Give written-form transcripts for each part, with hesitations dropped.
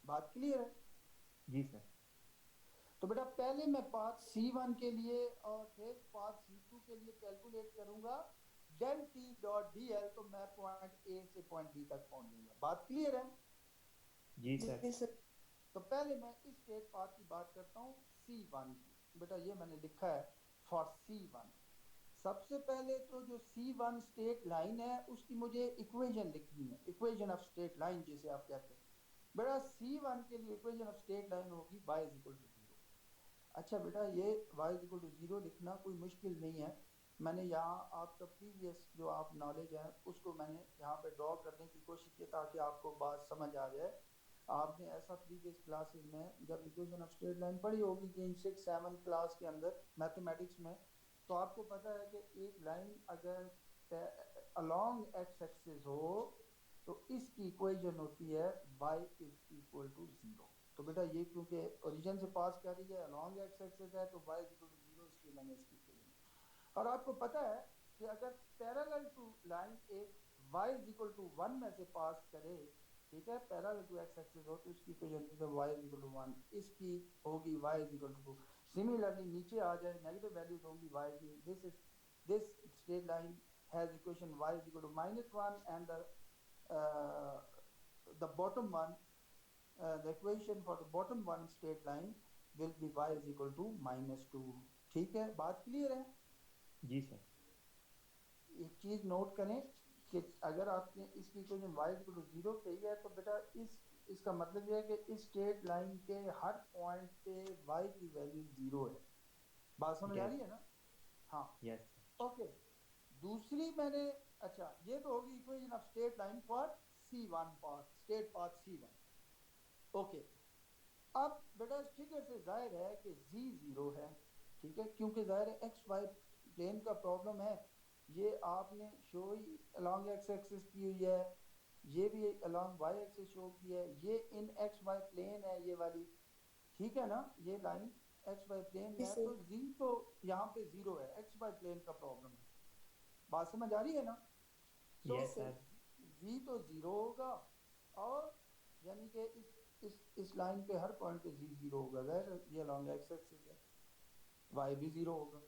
बात क्लियर है? जी सर। तो बेटा पहले मैं पाथ C1 के लिए और फिर पाथ C2 के लिए कैलकुलेट करूंगा del T dot D L, तो मैं पॉइंट ए से पॉइंट बी तक पहुंच जाऊंगा। बात क्लियर है? जी सर। जी सर। तो पहले मैं इस स्टेट पाथ की बात करता हूँ C1 की। बेटा ये मैंने लिखा है फॉर C1। सबसे पहले तो जो C1 स्टेट लाइन है उसकी मुझे इक्वेशन लिखनी है, इक्वेशन ऑफ स्टेट लाइन जिसे आप कहते हैं। बेटा C1 के लिए इक्वेशन ऑफ स्टेट लाइन होगी y इज इक्वल टू 0। अच्छा बेटा ये y इज इक्वल टू 0 लिखना कोई मुश्किल नहीं है। मैंने यहाँ आपका प्रीवियस जो आप नॉलेज है उसको मैंने यहाँ पे ड्रॉ करने की कोशिश की ताकि आपको बात समझ आ जाए। आपने ऐसा प्रीवियस क्लासेस में जब इक्वेशन ऑफ स्ट्रेट लाइन पढ़ी होगी कि इन 6-7 क्लास के अंदर मैथमेटिक्स में, तो आपको पता है कि एक लाइन अगर अलोंग एक्स एक्सिस हो तो इसकी इक्वेशन होती है y इज इक्वल टू 0। तो बेटा ये क्योंकि ओरिजिन से पास कर रही है अलोंग एक्स एक्सिस है तो y इज इक्वल टू 0, इसलिए मैंने इसकी इक्वेशन। और आपको पता है कि अगर पैरेलल टू लाइन एक y इज इक्वल टू 1 में से पास करे, ठीक है, पैरेलल टू एक्स एक्सिस हो तो इसकी equation y is equal to 1, इसकी होगी y is equal to 2। Similarly नीचे आ जाए नेगेटिव वैल्यूज होंगी y की। This straight line has equation y is equal to -1 and the bottom one, the equation for the bottom one straight line will be y is equal to -2। ठीक है, बात clear है? जी sir. एक चीज note करें कि अगर आपने इसकी इक्वेशन y इक्वल टू 0 कही है तो बेटा इसका मतलब यह है कि इस स्ट्रेट लाइन के हर पॉइंट पे y की वैल्यू 0 है। बात समझ आ यस। रही है ना? हाँ। यस। ओके। दूसरी मैंने, अच्छा ये तो होगी equation of straight line for C1 path, straight path C1। Okay. अब बेटा इस फिगर से जाहिर है कि z 0 है, ठीक है, क्योंकि जाहिर है एक्स वाई प्लेन का प्रॉब्लम है। ये आपने शो ही अलोंग एक्स एक्सिस की हुई है, ये भी अलोंग वाई एक्सिस शो की है, ये इन एक्स वाई प्लेन है ये वाली, ठीक है ना, ये लाइन एक्स वाई प्लेन में है, तो z तो यहाँ पे 0 है, एक्स वाई प्लेन का प्रॉब्लम है। बात समझ आ रही है ना? So yes sir. v तो 0 होगा, और यानी कि इस लाइन पे हर पॉइंट पे z 0 होगा, ज़ाहिर ये लॉन्ग एक्स एक्सिस है, y भी 0 होगा,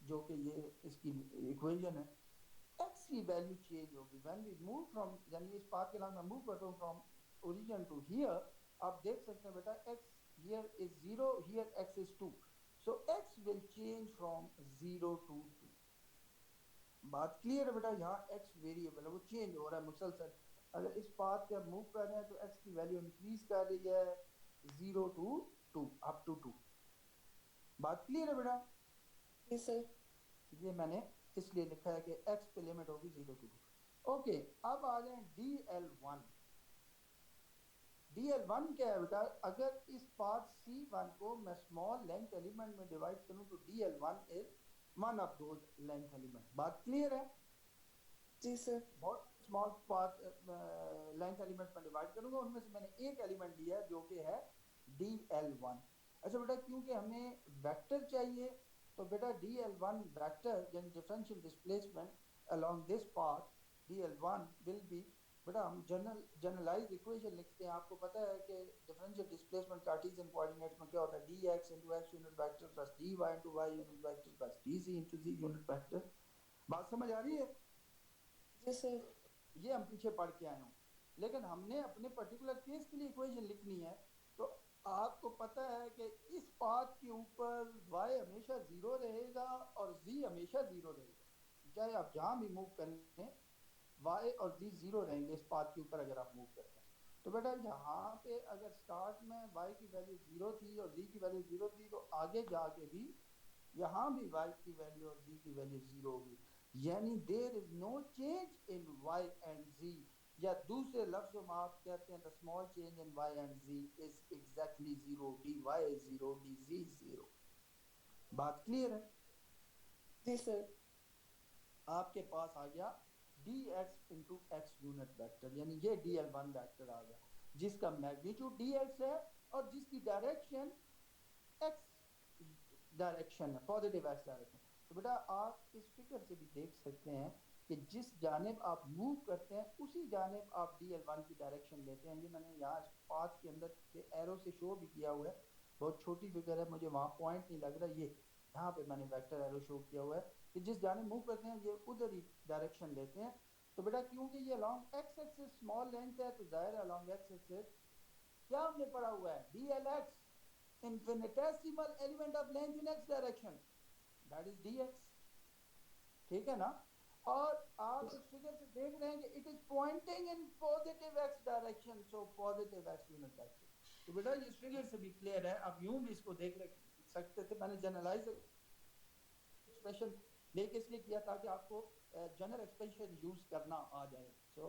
जो कि ये इसकी इक्वेशन है। x की वैल्यू चेंज होगी व्हेन वी मूव फ्रॉम, यानी इस पाथ के नाम मैं मूव करता हूँ फ्रॉम ओरिजिन टू हियर। आप देख सकते हैं बेटा x here is 0, here x is 2, so x will change from 0 to 2। बात क्लियर है बेटा? यहाँ x वेरिएबल है, वो चेंज हो रहा है मुसलसल। अगर इस पाथ पे आप मूव कर रहे हैं तो x की वैल्यू इंक्रीज कर रही है 0 टू 2, अप टू 2। बात क्लियर है बेटा? Yes sir. ये मैंने इसलिए लिखा है कि x पे लिमिट होगी 0 टू 2। ओके। अब आ जाए DL1। DL1 क्या है बेटा? अगर इस पाथ C1 को मैं स्मॉल लेंथ एलिमेंट में डिवाइड करूं तो DL1 is one of those length element. बात क्लियर है? जी सर। बहुत स्मॉल पार्ट लेंथ एलिमेंट में डिवाइड करूंगा, उनमें से मैंने एक एलिमेंट लिया है जो कि है DL1। अच्छा बेटा क्योंकि हमें वेक्टर चाहिए, तो बेटा DL1 वेक्टर यानी differential displacement along this path DL1 will be, बेटा हम जनरलाइज इक्वेशन लिखते हैं। आपको पता है कि डिफरेंशियल डिस्प्लेसमेंट कार्टेशियन कोऑर्डिनेट्स में क्या होता है, dx into x unit vector plus dy into y unit vector plus dz into z unit vector. बात समझ आ रही है? जी सर। ये हम पीछे पढ़ के आए हों, लेकिन हमने अपने पर्टिकुलर केस के लिए इक्वेशन लिखनी है। तो आपको पता है कि इस पाथ के ऊपर y हमेशा 0 रहेगा और z हमेशा 0 रहेगा, चाहे आप जहां भी मूव करें y और z 0 रहेंगे इस पाथ के ऊपर अगर आप मूव करते हैं। तो बेटा यहाँ पे अगर स्टार्ट में y की वैल्यू 0 थी और z की वैल्यू 0 थी, तो आगे जाके भी यहाँ भी y की वैल्यू और z की वैल्यू 0 होगी, यानी there is no change in y and z, या दूसरे लफ्जों में आप कहते हैं the small change in y and z is exactly 0, dy is 0, dz is 0। बात क्लियर है? जी सर। आपके पास आ गया dx into x unit vector, यानी ये dl1 वेक्टर आ गया जिसका मैग्नीट्यूड dx है और जिसकी डायरेक्शन एक्स डायरेक्शन है, पॉजिटिव एक्स डायरेक्शन। तो बेटा आप इस फिगर से भी देख सकते हैं कि जिस जानिब आप मूव करते हैं उसी जानिब आप DL1 की डायरेक्शन लेते हैं। ये मैंने यहाँ पाथ के अंदर के एरो से शो भी किया हुआ है, बहुत छोटी फिगर है, मुझे वहाँ पॉइंट नहीं लग रहा, ये यहाँ पे मैंने वेक्टर एरो शो किया हुआ है कि जिस जानिब मूव करते हैं ये उधर ही डायरेक्शन लेते हैं। तो बेटा क्योंकि ये long x axis small length है तो जाहिर है लॉन्ग एक्स एक्सिस क्या हमने पढ़ा हुआ है, DLX infinitesimal element of length in x direction, that is DX, ठीक है ना। और आप इस फिगर से देख रहे हैं कि it is pointing in positive x direction, so positive x unit vector. तो बेटा इस फिगर से भी क्लियर है, आप यूं भी इसको देख सकते थे, मैंने जनरलाइज एक्सप्रेशन लेके इसलिए किया ताकि आपको जनरल एक्सप्रेशन यूज करना आ जाए। सो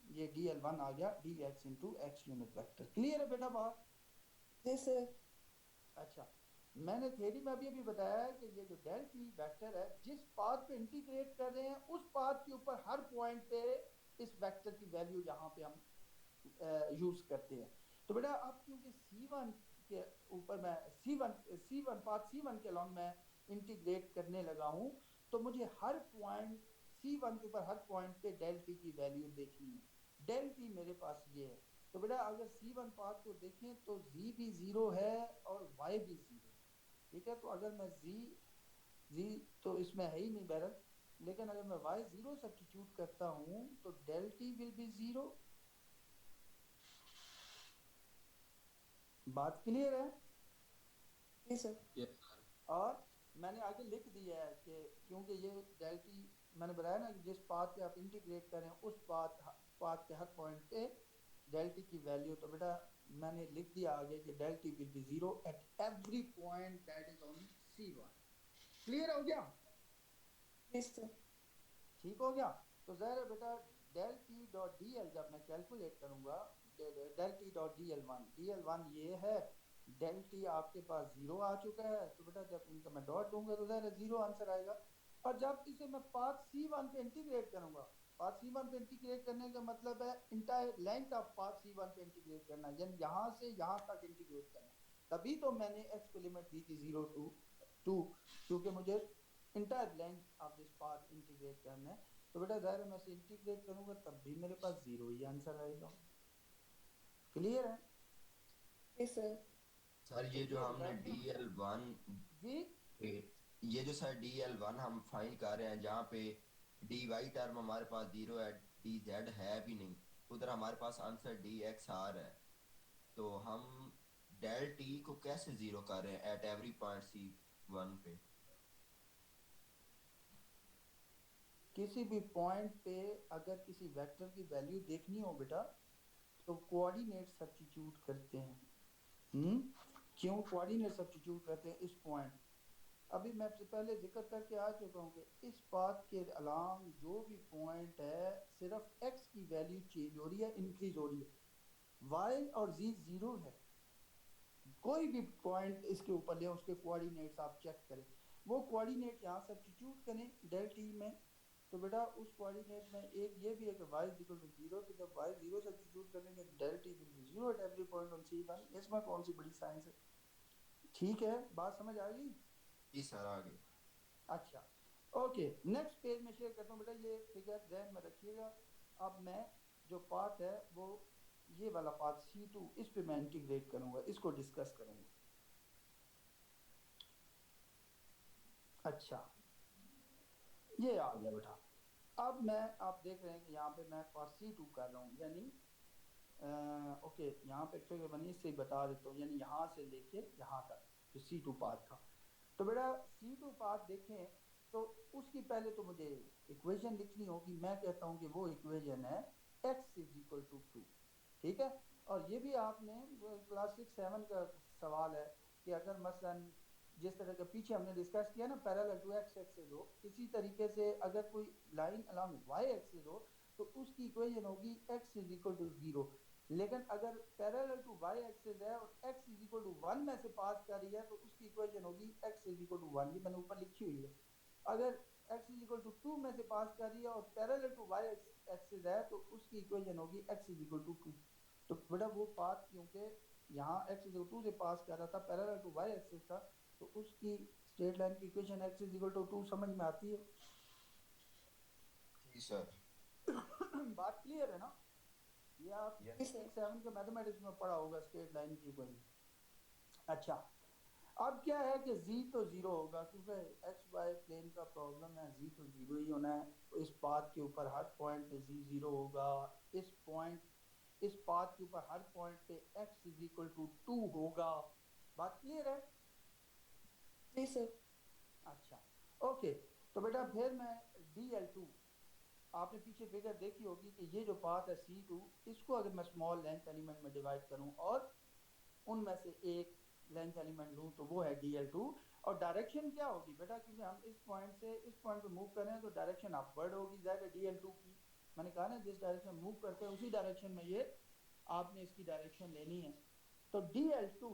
ये DL1 आ गया DX into x unit vector, clear है बेटा बात? जी सर। अच्छा, मैंने थ्योरी में अभी अभी बताया है कि ये जो डेल टी वेक्टर है जिस पाथ पे इंटीग्रेट कर रहे हैं उस पाथ के ऊपर हर पॉइंट पे इस वेक्टर की वैल्यू यहाँ पे हम यूज करते हैं। तो बेटा अब क्योंकि C1 के ऊपर मैं C1 पाथ C1 के अलॉन्ग मैं इंटीग्रेट करने लगा हूँ तो मुझे हर पॉइंट C1 के ऊपर हर पॉइंट पे डेल टी की वैल्यू देखनी है। डेल टी मेरे पास ये है, तो बेटा अगर C1 पाथ को देखें तो Z भी 0 है और Y भी 0 है, ठीक है। तो अगर मैं Z तो इसमें है ही नहीं बहरल, लेकिन अगर मैं Y 0 सब्स्टिट्यूट करता हूँ तो डेल टी विल बी 0। बात क्लियर है? जी सर। और मैंने आगे लिख दिया है कि क्योंकि ये डेल टी मैंने बताया ना कि जिस पाथ पे आप इंटीग्रेट करें उस पाथ के हर पॉइंट पे डेल टी की वैल्यू, तो बेटा मैंने लिख दिया आगे कि del T will be 0 at every point that is on C1। Clear हो गया? जी सर। ठीक हो गया। तो ज़ाहिर है बेटा del T dot D L जब मैं कैलकुलेट करूंगा, डेल टी डॉट DL1 ये है, डेल टी आपके पास 0 आ चुका है, तो बेटा जब इनका मैं डॉट दूंगा तो ज़ाहिर है 0 आंसर आएगा। और जब इसे मैं पाथ C1 पे इंटीग्रेट करूंगा, पाथ C1 पे इंटीग्रेट करने का मतलब है entire length of path C1 पे इंटीग्रेट करना, यानी यहाँ से यहाँ तक इंटीग्रेट करना, तभी तो मैंने x को लिमिट दी थी 0 to 2, क्योंकि मुझे entire length of this path integrate करना है। तो बेटा जाहिर है मैं इसे इंटीग्रेट करूंगा तब भी मेरे पास 0 ही आंसर आएगा। क्लियर है? जी सर। सर ये जो चलिए हमने बेटा DL1 जी, ये जो सर DL1 हम फाइंड कर रहे हैं जहाँ पे dy टर्म हमारे पास 0 है, dz है भी नहीं, उधर हमारे पास आंसर dx आ रहा है, तो हम डेल टी को कैसे 0 कर रहे हैं एट एवरी पॉइंट C1 पे? किसी भी पॉइंट पे अगर किसी वेक्टर की वैल्यू देखनी हो बेटा तो कोऑर्डिनेट सब्स्टिट्यूट करते हैं। क्यों कोऑर्डिनेट सब्स्टिट्यूट करते हैं? इस पॉइंट, अभी मैं आपसे पहले जिक्र करके आ चुका हूँ कि इस पाथ के अलांग जो भी पॉइंट है सिर्फ x की वैल्यू चेंज हो रही है, इंक्रीज हो रही है, y और z 0 है। कोई भी पॉइंट इसके ऊपर ले उसके कोऑर्डिनेट्स आप चेक करें, वो कोऑर्डिनेट यहाँ सब्स्टिट्यूट करें डेल टी में, तो बेटा उस कोऑर्डिनेट में एक ये भी है कि y इक्वल टू 0, तो जब y 0 सब्स्टिट्यूट करेंगे del T will be 0 at every point on C1। इसमें कौन सी बड़ी साइंस है? ठीक है, बात समझ आ गई? जी सर आगे। अच्छा ओके, नेक्स्ट पेज में शेयर करता हूँ बेटा, ये फिगर ध्यान में रखिएगा। अब मैं जो पार्ट है वो ये वाला पार्ट C2, इस पे मैं इंटीग्रेट करूंगा, इसको डिस्कस करूंगा। अच्छा ये आ गया बेटा। अब मैं आप देख रहे हैं कि यहाँ पे मैं पार्ट C2 कर रहा हूँ, यानी ओके यहाँ पे फिगर बनी, इससे ही बता देता हूँ, यानी यहाँ से लेके यहाँ तक जो C2 पार्ट था। तो बेटा C2 पार्ट देखें तो उसकी पहले तो मुझे इक्वेशन लिखनी होगी। मैं कहता हूँ कि वो इक्वेशन है x इज इक्वल टू 2, ठीक है। और ये भी आपने क्लास 6-7 का सवाल है कि अगर मसलन जिस तरह के पीछे हमने डिस्कस किया ना पैरेलल टू x एक्सिस हो, इसी तरीके से अगर कोई लाइन अलोंग y एक्सिस हो तो उसकी इक्वेशन होगी x इज इक्वल टू 0। लेकिन अगर पैरेलल टू y एक्सिस है और x इज इक्वल टू 1 में से पास कर रही है तो उसकी इक्वेशन होगी x इज इक्वल टू 1, ये मैंने ऊपर लिखी हुई है। अगर x इज इक्वल टू 2 में से पास कर रही है और पैरेलल टू y एक्सिस है तो उसकी इक्वेशन होगी x इज इक्वल टू 2। तो बेटा वो पाथ क्योंकि यहाँ x इज इक्वल टू 2 से पास कर रहा था, पैरेलल टू y एक्सिस था, तो उसकी स्ट्रेट लाइन की equation x is equal to 2 समझ में आती है? जी सर। बात क्लियर है ना? ये आप जी सर। 7 के मैथमेटिक्स में पढ़ा होगा, स्ट्रेट लाइन की कोई। अच्छा, अब क्या है कि z तो जीरो होगा क्योंकि एक्स वाई प्लेन का प्रॉब्लम है, z तो जीरो ही होना है। इस पाथ के ऊपर हर पॉइंट पे z जीरो होगा। इस पाथ के ऊपर हर पॉइंट पे x इज इक्वल टू 2 होगा। बात क्लियर है? जी सर। अच्छा, ओके। तो बेटा फिर मैं dl2, आपने पीछे फिगर देखी होगी कि ये जो पाथ है c2, इसको अगर मैं स्मॉल लेंथ एलिमेंट में डिवाइड करूं और उनमें से एक लेंथ एलिमेंट लूं तो वो है dl2। और डायरेक्शन क्या होगी बेटा, क्योंकि हम इस पॉइंट से इस पॉइंट पे मूव कर रहे हैं तो डायरेक्शन अपवर्ड होगी ज़ाहिर है dl2 की। मैंने कहा ना जिस डायरेक्शन मूव करते हैं उसी डायरेक्शन में ये आपने इसकी डायरेक्शन लेनी है। तो dl2,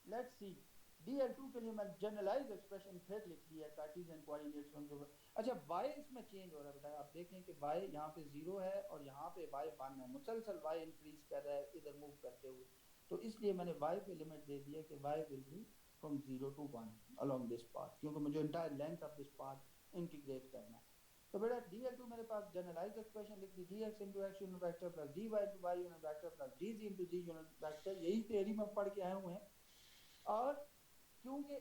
लेट्स सी, dl2 के लिए मैं जनरलाइज एक्सप्रेशन फिर लिख दिया कार्टेशियन कोऑर्डिनेट्स के ऊपर। अच्छा, y इसमें चेंज हो रहा है बेटा, आप देखें कि y यहाँ पे 0 है और यहाँ पे y 1 है, मुसलसल y इंक्रीज कर रहा है इधर मूव करते हुए। तो इसलिए मैंने y पे लिमिट दे दी है कि y will be from 0 to 1 along this path, क्योंकि मुझे entire length of this path integrate करना है। तो बेटा dl2 मेरे पास जनरलाइज एक्सप्रेशन लिख दी, dx into x unit vector plus dy into y unit vector plus dz into z unit vector, यही theory में पढ़ के आए हुए हैं। और क्योंकि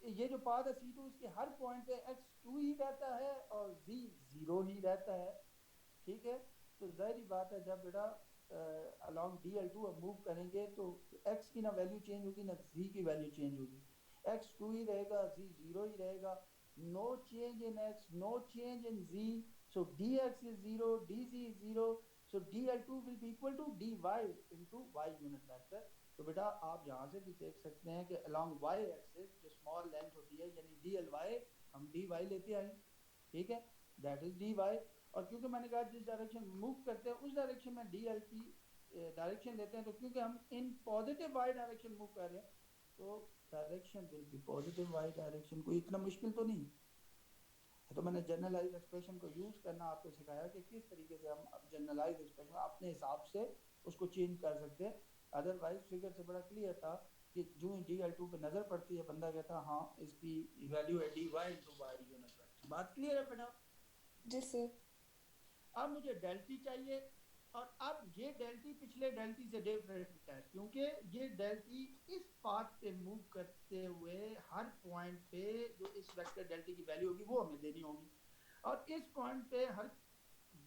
ये जो पाथ है c2, इसके हर पॉइंट पे x 2 ही रहता है और z 0 ही रहता है, ठीक है। तो जाहिर बात है जब बेटा अलोंग dl2 अब मूव करेंगे तो x की ना वैल्यू चेंज होगी ना z की वैल्यू चेंज होगी, x 2 ही रहेगा, z 0 ही रहेगा। No change in x, no change in z, so dx is 0, dz is 0, so dl2 will be equal to dy into y unit vector। तो बेटा आप यहाँ से भी देख सकते हैं कि अलोंग y एक्सिस जो स्मॉल लेंथ होती है यानी dly, हम dy लेते आए, ठीक है, दैट इज dy। और क्योंकि मैंने कहा जिस डायरेक्शन मूव करते हैं उस डायरेक्शन में dl की डायरेक्शन लेते हैं, तो क्योंकि हम in positive y direction move कर रहे हैं तो direction will be positive y direction. कोई इतना मुश्किल तो नहीं। तो मैंने जनरलाइज एक्सप्रेशन को यूज करना आपको सिखाया कि किस तरीके से हम जनरलाइज एक्सप्रेशन अपने हिसाब से उसको चेंज कर सकते हैं। अदरवाइज फिगर से बड़ा क्लियर था कि जो ही dl2 पे नजर पड़ती है बंदा कहता हाँ इसकी वैल्यू है dy into y unit vector. बात क्लियर है बेटा? जी सर। अब मुझे डेल्टी चाहिए और अब ये डेल्टी पिछले डेल्टी से डिफरेंट है क्योंकि ये डेल्टी इस पाथ पे मूव करते हुए हर पॉइंट पे जो इस वेक्टर डेल्टी की वैल्यू होगी वो हमें देनी होगी। और इस पॉइंट पे हर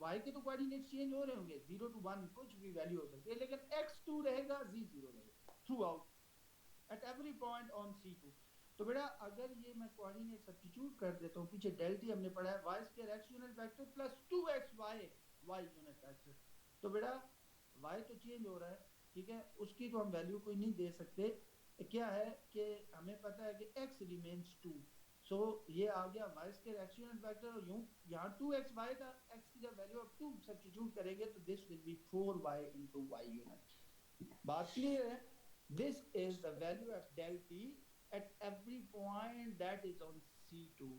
y के तो कोऑर्डिनेट चेंज हो रहे होंगे, 0 to 1 कुछ भी वैल्यू हो सकती है, लेकिन x2 रहेगा, z0 रहेगा through out at every point on c2। तो बेटा अगर ये मैं कोऑर्डिनेट सब्स्टिट्यूट कर देता हूँ, पीछे डेल्टी हमने पढ़ा है y square x unit vector plus 2xy y unit vector. तो बेटा y तो चेंज हो रहा है, ठीक है, उसकी तो हम वैल्यू कोई नहीं दे सकते। क्या है कि हमें पता है कि x रिमेन्स 2, सो ये आ गया y square x unit vector और यूं यहाँ 2xy था, x की जब वैल्यू अब 2 सब्स्टिट्यूट करेंगे तो this will be 4y into y unit. बात क्लियर है? This is the value of del t at every point that is on C2।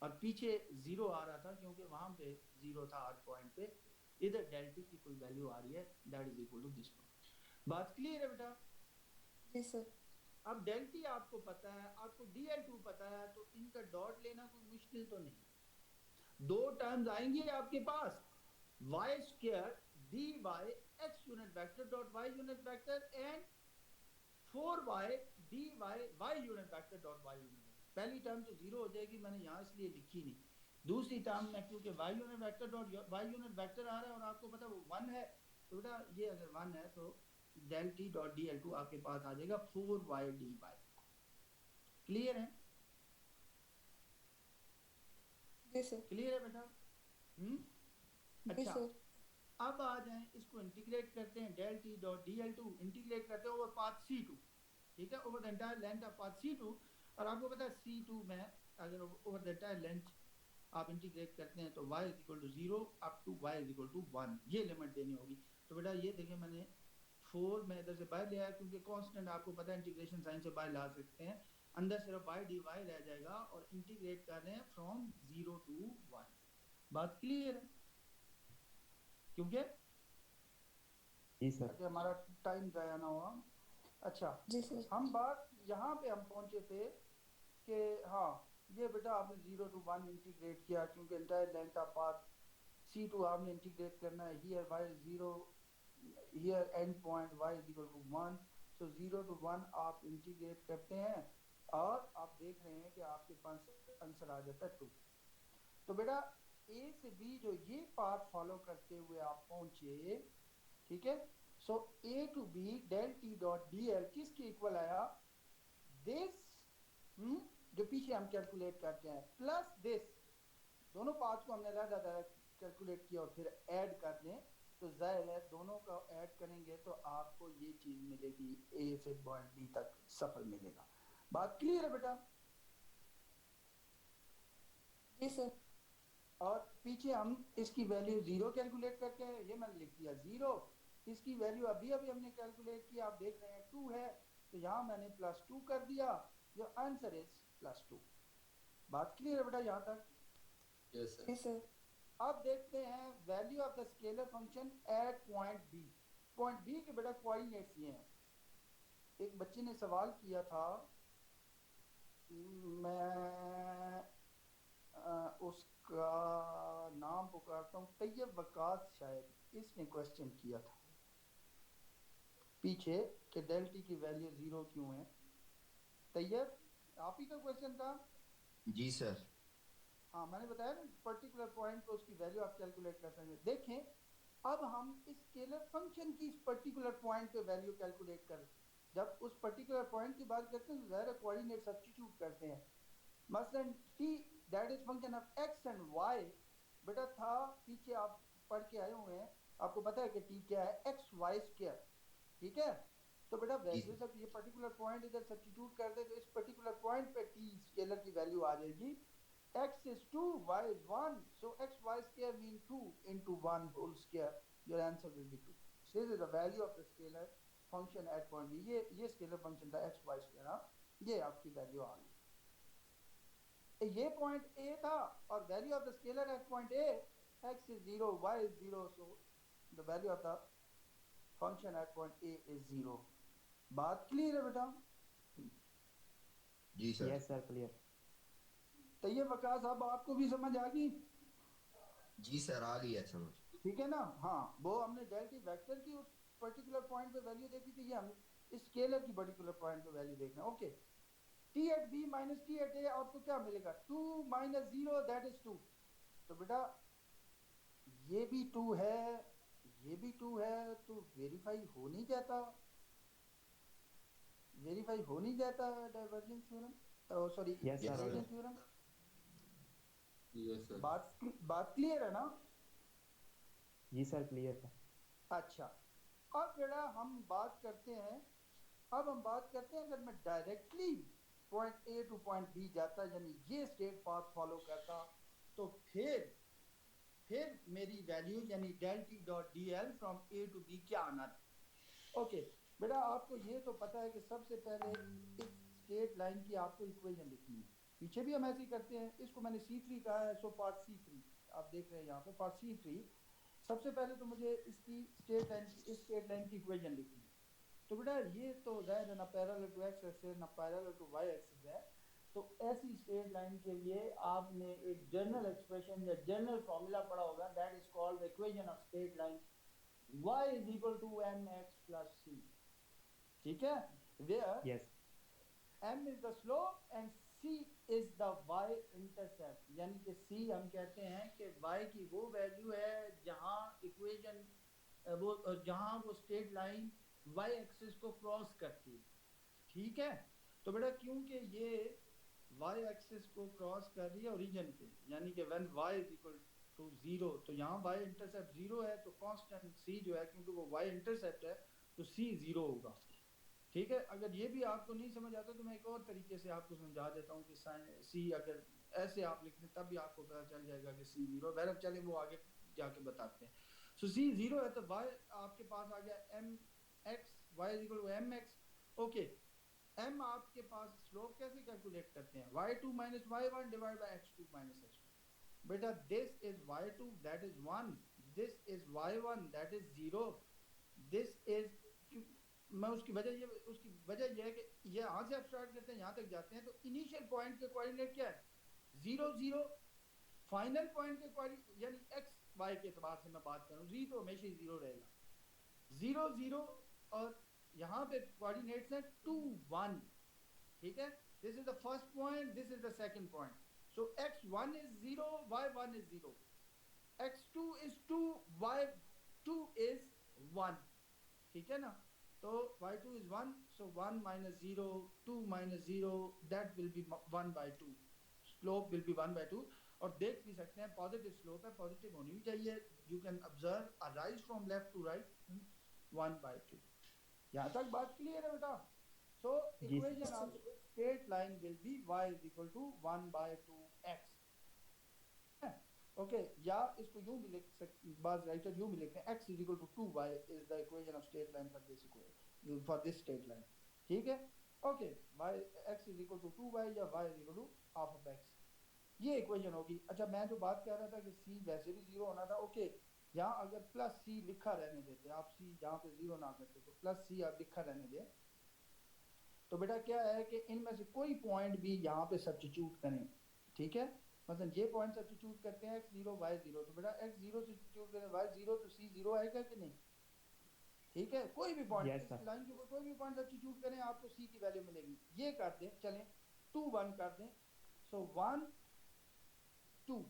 और पीछे 0 आ रहा था क्योंकि वहां पे 0 था हर पॉइंट पे, इधर del t की कोई वैल्यू आ रही है that is equal to this one। बात क्लियर है बेटा? जी सर। अब del t आपको पता है, आपको dl2 पता है, तो इनका डॉट लेना कोई मुश्किल तो नहीं। दो टर्म्स आएंगी आपके पास, y square dy x unit vector dot y unit vector and 4y dy y unit vector dot y unit vector. पहली टर्म तो जीरो हो जाएगी, मैंने यहाँ इसलिए लिखी नहीं। दूसरी टर्म में क्योंकि y unit vector dot y unit vector आ रहा है और आपको पता है वो 1 है, तो बेटा ये अगर 1 है तो del t डॉट dl2 आपके पास आ जाएगा 4y dy। क्लियर है? जी सर। क्लियर है बेटा? जी अच्छा, सर। अब आ जाएं इसको इंटीग्रेट करते हैं, del t dot dl2 integrate करते हैं ओवर पाथ c2, ठीक है, over the entire length of path c2। और आपको पता है c2 में अगर ओवर द एंटायर लेंथ आप इंटीग्रेट करते हैं तो y is equal to 0 up to y is equal to 1, ये लिमिट देनी होगी। तो बेटा ये देखिए मैंने 4 में इधर से बाहर लिया है क्योंकि कांस्टेंट आपको पता है इंटीग्रेशन साइन से बाहर ला सकते हैं, अंदर सिर्फ y dy रह जाएगा और इंटीग्रेट कर रहे हैं फ्रॉम 0 टू 1। बात क्लियर है? क्योंकि जी सर। ताकि हमारा टाइम ज़ाया ना हुआ। अच्छा, जी सर। हम बात यहाँ पे हम पहुंचे थे कि हाँ ये बेटा आपने 0 to 1 इंटीग्रेट किया क्योंकि entire length of path C2 आपने इंटीग्रेट करना है here y 0 here and point y is equal to 1 so 0 to 1 आप इंटीग्रेट करते हैं और आप देख रहे हैं कि आपके पास आंसर आ जाता है 2। तो बेटा A से B जो ये पाथ फॉलो करते हुए आप पहुंचे, ठीक है, सो A to B del T dot dl किसके इक्वल आया, दिस जो पीछे हम कैलकुलेट करते हैं प्लस दिस, दोनों पार्ट्स को हमने अलग कैलकुलेट किया और फिर ऐड कर दें तो जाहिर है दोनों का ऐड करेंगे तो आपको ये चीज मिलेगी, ए से पॉइंट बी तक सफर मिलेगा। बात क्लियर है बेटा? जी सर। और पीछे हम इसकी वैल्यू 0 कैलकुलेट करके, ये मैंने लिख दिया 0, इसकी वैल्यू अभी अभी हमने कैलकुलेट की, आप देख रहे हैं 2 है तो यहाँ मैंने +2 कर दिया, जो आंसर इज +2। बात क्लियर है बेटा यहाँ तक? यस जी सर। अब देखते हैं value of the scalar function at point B. Point B के बेटा कोऑर्डिनेट्स ये हैं। एक बच्चे ने सवाल किया था, मैं उसका नाम पुकारता हूँ, तैयब वकास शायद, इसने क्वेश्चन किया था पीछे कि डेल टी की वैल्यू 0 क्यों है। तैयब आप ही का क्वेश्चन था? जी सर। हाँ मैंने बताया ना पर्टिकुलर पॉइंट पे उसकी वैल्यू आप कैलकुलेट कर सकते हैं। देखें अब हम इस स्केलर फंक्शन की इस पर्टिकुलर पॉइंट पे वैल्यू कैलकुलेट कर, जब उस पर्टिकुलर पॉइंट की बात करते हैं तो ज़ाहिर कोऑर्डिनेट सब्स्टिट्यूट करते हैं। मसलन t that is function of x and y, बेटा था पीछे आप पढ़ के आए हुए हैं, आपको पता है कि t क्या है, x y स्क्वायर, ठीक है। तो बेटा वैल्यू सब ये पर्टिकुलर पॉइंट इधर सब्स्टिट्यूट कर दे तो इस पर्टिकुलर पॉइंट पे t स्केलर की वैल्यू आ जाएगी, x is 2 y is 1 so x y square mean 2 into 1 whole square, your answer will be 2. This is the value of the scalar function at point b। ये scalar function था x y square, हाँ ये आपकी value आ गई। ये point a था और value of the scalar at point a, x is 0 y is 0 so the value of the function at point a is 0। बात क्लियर है बेटा? जी सर। Yes sir clear. तो ये वकास अब आपको भी समझ आ गई? जी सर आ गई है समझ। ठीक है ना? हाँ वो हमने डेल्टा वेक्टर की उस पर्टिकुलर पॉइंट पे वैल्यू देखी थी, ये हम इस स्केलर की पर्टिकुलर पॉइंट पे वैल्यू देखना है। Okay, t at b minus t at a आपको क्या मिलेगा, 2 minus 0 that is 2। तो बेटा ये भी 2 है, ये भी 2 है, तो वेरीफाई हो नहीं जाता, वेरीफाई हो नहीं जाता divergence theorem, sorry Yes, sir. Divergence theorem. Yes sir. बात क्लियर है ना? जी सर क्लियर है। अच्छा, अब बेटा हम बात करते हैं, अब हम बात करते हैं अगर मैं directly point A to point B जाता, यानी ये स्ट्रेट पाथ फॉलो करता, तो फिर मेरी वैल्यू यानी del T dot D L from A to B क्या आना था। ओके बेटा आपको ये तो पता है कि सबसे पहले इस स्ट्रेट लाइन की आपको इक्वेशन लिखनी है, पीछे भी हम ऐसे ही करते हैं, इसको मैंने C3 कहा है, सो पार्ट C3 आप देख रहे हैं यहाँ पे पार्ट C3। सबसे पहले तो मुझे इसकी स्ट्रेट लाइन की, इस स्ट्रेट लाइन की इक्वेशन लिखनी है। तो बेटा ये तो जाहिर है ना पैरेलल टू एक्स एक्सिस है ना पैरेलल टू वाई एक्सिस है, तो ऐसी स्ट्रेट लाइन के लिए आपने एक जनरल एक्सप्रेशन या जनरल फॉर्मूला पढ़ा होगा, that is called the equation of straight line y is equal to mx plus c, ठीक है, where yes m is the slope and c is the y intercept, यानी कि c हम कहते हैं कि y की वो वैल्यू है जहां इक्वेशन वो जहां वो स्ट्रेट लाइन y एक्सिस को क्रॉस करती है, ठीक है। तो बेटा क्योंकि ये y एक्सिस को क्रॉस कर रही है ओरिजिन पे, यानी कि when y is equal to 0, तो यहाँ y इंटरसेप्ट 0 है तो कांस्टेंट c जो है, क्योंकि वो y इंटरसेप्ट है तो c 0 होगा, ठीक है। अगर ये भी आपको नहीं समझ आता तो मैं एक और तरीके से आपको समझा देता हूँ कि c अगर ऐसे आप लिख दें तब भी आपको पता चल जाएगा कि c 0, बहरहाल चले वो आगे जाके बताते हैं। सो c 0 है तो y आपके पास आ गया mx, y is equal to mx। Okay, m आपके पास स्लोप कैसे कैलकुलेट करते हैं, y2 minus y1 divided by x2 minus x2। बेटा this is y2 that is 1, this is y1 that is 0, this is, मैं उसकी वजह ये है कि ये यहाँ से आप स्टार्ट करते हैं यहाँ तक जाते हैं तो इनिशियल पॉइंट के कोऑर्डिनेट क्या है, 0 0 फाइनल पॉइंट के यानी एक्स वाई के एतबार से मैं बात करूं, जी तो हमेशा ही 0 रहेगा, 0 0 और यहाँ पे कोऑर्डिनेट्स हैं 2 1, ठीक है, this is the first point, this is the second point, so x1 is 0, y1 is 0, x2 is 2, y2 is 1, ठीक है ना, तो y2 is 1, so 1 minus 0, 2 minus 0, that will be 1 by 2, slope will be 1 by 2, और देख भी सकते हैं positive slope है, पॉजिटिव होनी भी चाहिए, you can observe a rise from left to right 1 by 2, यहाँ तक बात क्लियर है बेटा, so जी sir. equation of straight line will be y is equal to 1 by 2x, okay, या इसको यूं भी लिख सकते, बाज राइटर यूं भी लिखते हैं x is equal to 2y is the equation of straight line for this equation, for this straight line, ठीक है, okay, y x is equal to 2y या y is equal to half of x, ये equation होगी। अच्छा, मैं जो बात कर रहा था कि c वैसे भी 0 होना था, ओके, यहाँ अगर प्लस c लिखा रहने देते, आप c जहाँ पे 0 ना करते तो प्लस c आप लिखा रहने दे, तो बेटा क्या है कि इनमें से कोई पॉइंट भी यहाँ पे सब्स्टिट्यूट करें, ठीक है, मतलब ये पॉइंट सब्स्टिट्यूट करते हैं x0 y0, तो बेटा x0 सब्स्टिट्यूट करें y0 तो c0 आएगा कि नहीं, ठीक है, कोई भी पॉइंट Yes, sir. इस लाइन के ऊपर कोई भी पॉइंट सब्स्टिट्यूट करें आपको c की वैल्यू मिलेगी, ये कर दें, चलें 2 1 कर दें, सो 1 2,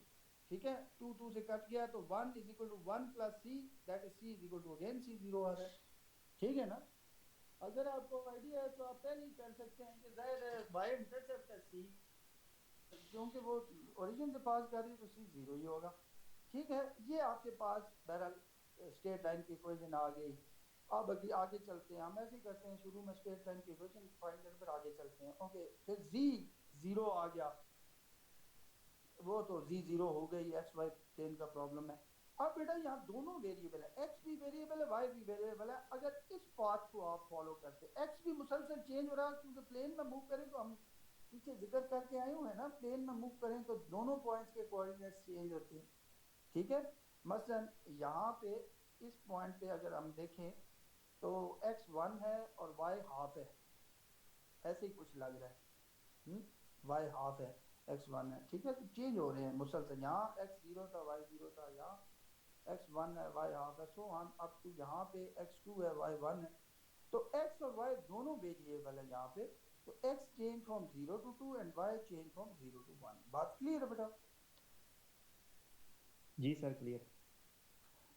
ठीक है, 2 2 से कट गया तो 1 is equal to 1 plus c, that is c is equal to again c0 आ रहा है, ठीक है ना, अगर आपको आइडिया है तो आप पहले ही कर सकते हैं कि जाहिर है y इंटरसेप्ट है c, क्योंकि वो ओरिजिन से पास कर रही है तो c 0 ही होगा, ठीक है, ये आपके पास बहरहाल स्ट्रेट लाइन की इक्वेशन आ गई। अब आगे चलते हैं, हम ऐसे ही करते हैं, शुरू में स्ट्रेट लाइन की इक्वेशन फाइंड करके फिर आगे चलते हैं, ओके, फिर z 0 आ गया, वो तो z 0 हो गई, x y प्लेन का प्रॉब्लम है। अब बेटा यहाँ दोनों वेरिएबल है, x भी वेरिएबल है, y भी वेरिएबल है, अगर इस पाथ को आप फॉलो करते, x भी मुसलसल चेंज हो रहा है, क्योंकि प्लेन में मूव करें तो हम पीछे जिक्र करके आए हुए हैं ना, प्लेन में मूव करें तो दोनों पॉइंट्स के कोऑर्डिनेट्स चेंज होते हैं, ठीक है, मसलन यहाँ पे इस पॉइंट पे अगर हम देखें तो x 1 है और y हाफ है, ऐसे ही कुछ लग रहा है, y हाफ है x 1 है, ठीक है, तो चेंज हो रहे हैं मुसलसल, यहाँ x 0 था y 0 था, यहाँ x 1 है y हाफ है, सो ऑन अप टू यहाँ पे x 2 है y 1 है, तो x और y दोनों वेरिएबल है यहाँ पे, तो x change from 0 to 2 and y change from 0 to 1, बात क्लियर है बेटा? जी सर, क्लियर।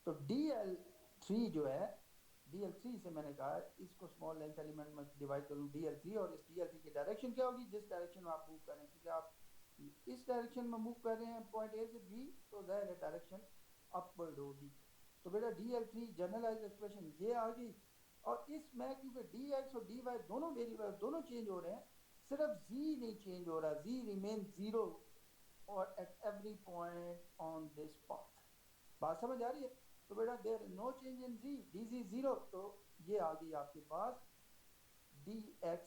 तो DL3 जो है, DL3 से मैंने कहा इसको स्मॉल लेंथ एलिमेंट में डिवाइड करूँ DL3, और इस DL3 की डायरेक्शन क्या होगी, जिस डायरेक्शन में आप मूव करें, क्योंकि आप इस डायरेक्शन में मूव कर रहे हैं पॉइंट ए से बी, तो ज़ाहिर है डायरेक्शन अपवर्ड होगी, तो बेटा DL3 जनरलाइज एक्सप्रेशन ये आ गई, और इसमें क्योंकि dx और dy दोनों वेरिएबल दोनों चेंज हो रहे हैं, सिर्फ z नहीं चेंज हो रहा, z रिमेन 0 और at every point on this path, बात समझ आ रही है? तो बेटा there is no change in z, dz 0, तो ये आ गई आपके पास dx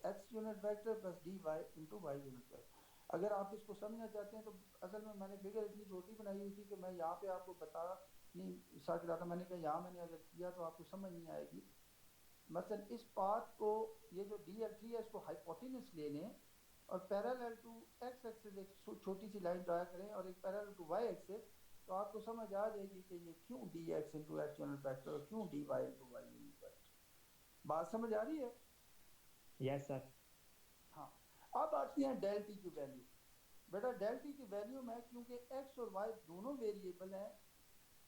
x unit vector plus dy into y unit vector. अगर आप इसको समझना चाहते हैं तो असल में मैंने फिगर इतनी छोटी बनाई हुई थी कि मैं यहाँ पे आपको बता नहीं सक रहा था, मैंने कहा यहाँ मैंने अगर किया तो आपको समझ नहीं आएगी, मतलब इस पाथ को, ये जो DL3 है इसको हाइपोटेनस ले लें और पैरेलल टू x एक्सिस एक छोटी सी लाइन ड्रा करें और एक पैरेलल टू y एक्सिस, तो आपको समझ आ जाएगी कि ये क्यों dx into x unit vector और क्यों dy into y unit vector, बात समझ आ रही है? Yes sir. हाँ, अब आती है डेल टी की वैल्यू, बेटा डेल टी की वैल्यू में क्योंकि x और y दोनों वेरिएबल हैं,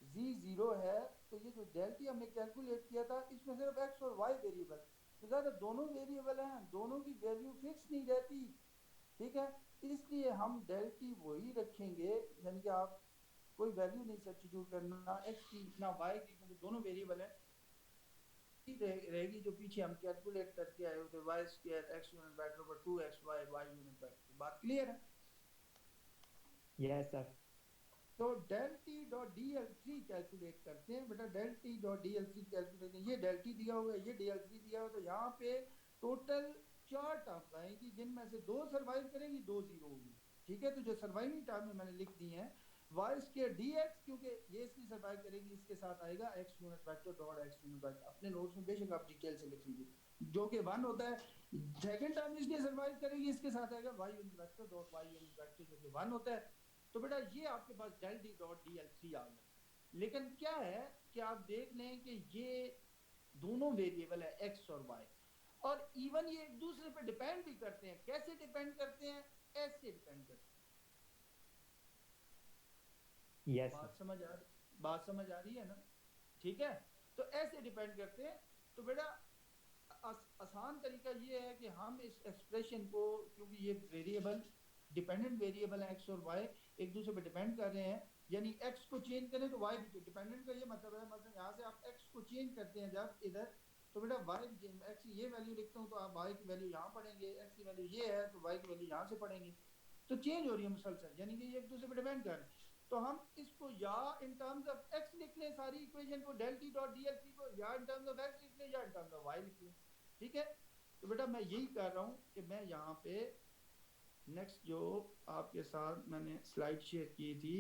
z 0 है, तो ये जो डेल टी हमने कैलकुलेट किया था इसमें सिर्फ x और y वेरिएबल, तो ज़्यादा दोनों वेरिएबल हैं, दोनों की वैल्यू फिक्स नहीं रहती, ठीक है, इसलिए हम डेल टी वही रखेंगे, यानी कि आप कोई वैल्यू नहीं सब्स्टिट्यूट करना x की ना y की, क्योंकि दोनों वेरिएबल हैं, रहेगी जो पीछे हम कैलकुलेट करके आए होते y square x unit vector पर 2xy y यूनिट वेक्टर, बात क्लियर है? Yes sir. तो del t dot dl3 calculate करते हैं, बेटा del t dot dl3 calculate, ये del t दिया हुआ है, ये dl3 दिया हुआ है, तो यहाँ पे टोटल 4 टर्म्स आएंगी जिनमें से 2 सर्वाइव करेंगी, 2 जीरो होगी, ठीक है, तो जो सर्वाइविंग टर्म में मैंने लिख दी हैं वाई स्केयर dx, क्योंकि ये इसकी सर्वाइव करेगी, इसके साथ आएगा x unit vector dot x unit vector. अपने नोट्स में बेशक आप डिटेल से लिख लीजिए, जो कि 1 होता है। सेकंड टर्म इसकी सर्वाइव करेगी, इसके साथ आएगा y unit vector dot y unit vector, जो कि 1 होता है। तो बेटा ये आपके पास del d डॉट dl3 आ गया। लेकिन क्या है कि आप देख लें कि ये दोनों वेरिएबल है x और y, और इवन ये एक दूसरे पे डिपेंड भी करते हैं। कैसे डिपेंड करते हैं? ऐसे डिपेंड करते हैं। Yes, बात sir. समझ आ रही है ना? ठीक है, तो ऐसे डिपेंड करते हैं। तो बेटा आसान तरीका ये है कि हम इस एक्सप्रेशन को, क्योंकि ये वेरिएबल डिपेंडेंट वेरिएबल है x और y, एक दूसरे पे डिपेंड कर रहे हैं, यानी x को चेंज करें तो y भी डिपेंडेंट का ये मतलब है। मतलब यहाँ से आप x को चेंज करते हैं जब इधर, तो बेटा y x ये वैल्यू लिखता हूँ तो आप y की वैल्यू यहाँ पढ़ेंगे, x की वैल्यू ये है तो y की वैल्यू यहाँ से पढ़ेंगे, तो चेंज हो रही है मुसलसल, यानी कि ये एक दूसरे पे डिपेंड कर रहे हैं। तो हम इसको या इन टर्म्स ऑफ x लिख लें सारी इक्वेशन को, del t डॉट dl3 को, या इन टर्म्स ऑफ x लिख लें, या इन टर्म्स ऑफ y लिख लें। ठीक है, तो बेटा मैं यही कर रहा हूँ कि मैं यहाँ पे नेक्स्ट जो आपके साथ मैंने स्लाइड शेयर की थी